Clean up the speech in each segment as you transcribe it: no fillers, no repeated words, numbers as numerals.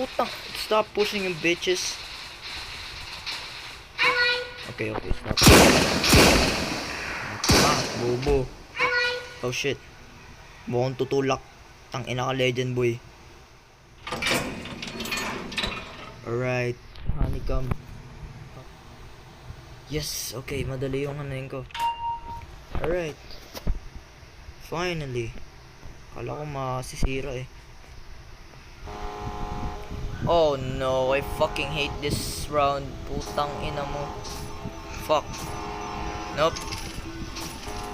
Putang. Stop pushing yung bitches. Okay, stop. Bobo. Oh shit. Mukhang tutulak. Tangina ka, legend boy. Alright. Honeycomb. Yes, okay. Madali yung hanayin ko. Alright. Finally. Kala ko masisira eh. Oh no, I fucking hate this round. Putang ina mo. Fuck. Nope.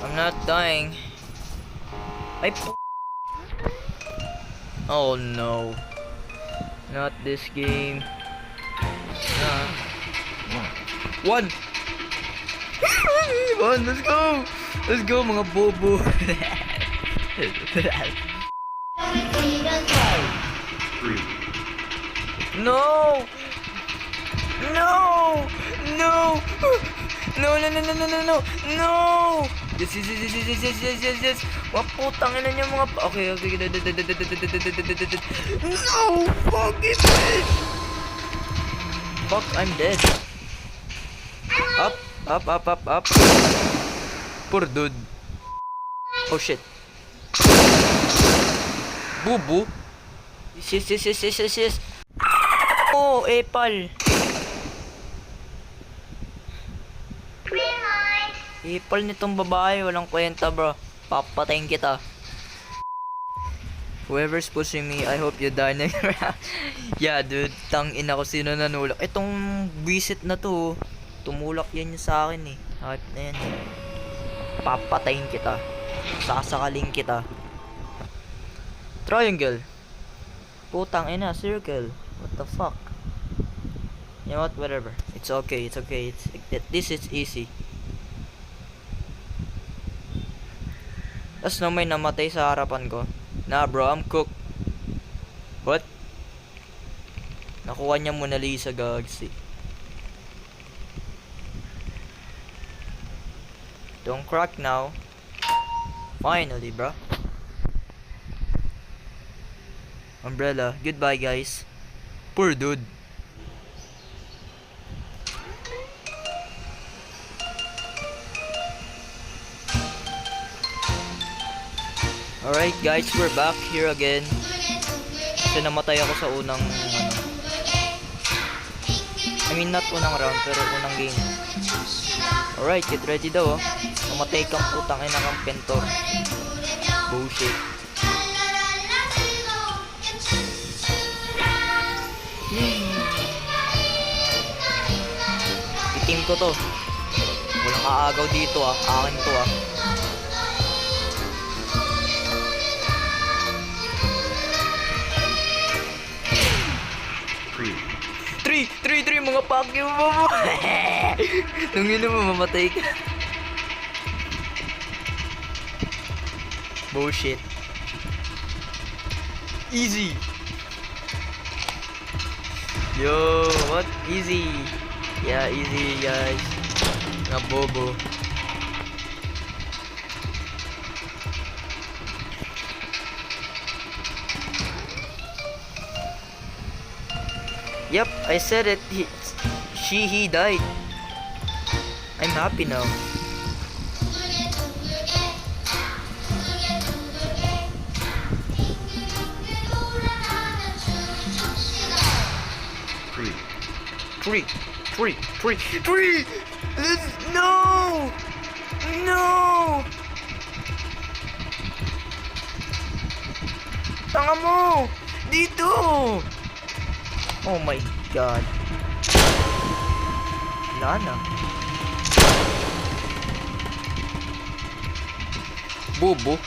I'm not dying. Oh no. Not this game. One. One, let's go. Let's go mga bobo. No! No! No! No! No! No! No! No! No! No! No! Yes! Yes! Yes! Yes! Yes! Yes! Yes! Yes! Wah, putang ina niyo mga okay. No! Fuck it! Fuck! I'm dead. Up! Up! Up! Up! Up! Poor dude. Oh shit. Bubu. Yes! Yes! Yes! Yes! Yes! Yes! Oh, epal. Epal nitong babae, walang kwenta bro. Papatayin kita. Whoever's pushing me, I hope you die next round. Yeah dude, tangina ko sino nanulak. Itong visit na to, tumulak yan sa akin eh. Hype na yan eh. Papatayin kita. Sasakalin kita. Triangle. Putang ina, circle. What the fuck? You know what? Whatever. It's okay. It's okay. This is easy. Tapos no may namatay sa harapan ko. Nah bro, I'm cooked. What? Nakuha niya Mona Lisa gags. Don't crack now. Finally, bro. Umbrella. Goodbye, guys. Poor dude. Alright guys, we're back here again. Kasi namatay ako sa unang I mean not unang round, pero unang game. Alright, get ready daw oh. Namatay kang putang ina kang pentor. Bullshit. Itim ko to. Walang aagaw dito ah. Akin to ah. Three mga pakyo mo. Nung yun mo mamatay ka. Bullshit. Easy. Yo, what? Easy. Yeah, easy guys. Nga bobo. Yep, I said it. He died. I'm happy now. Three. No! No! Tanga mo! Dito! Oh my god. Wala na. Bobo.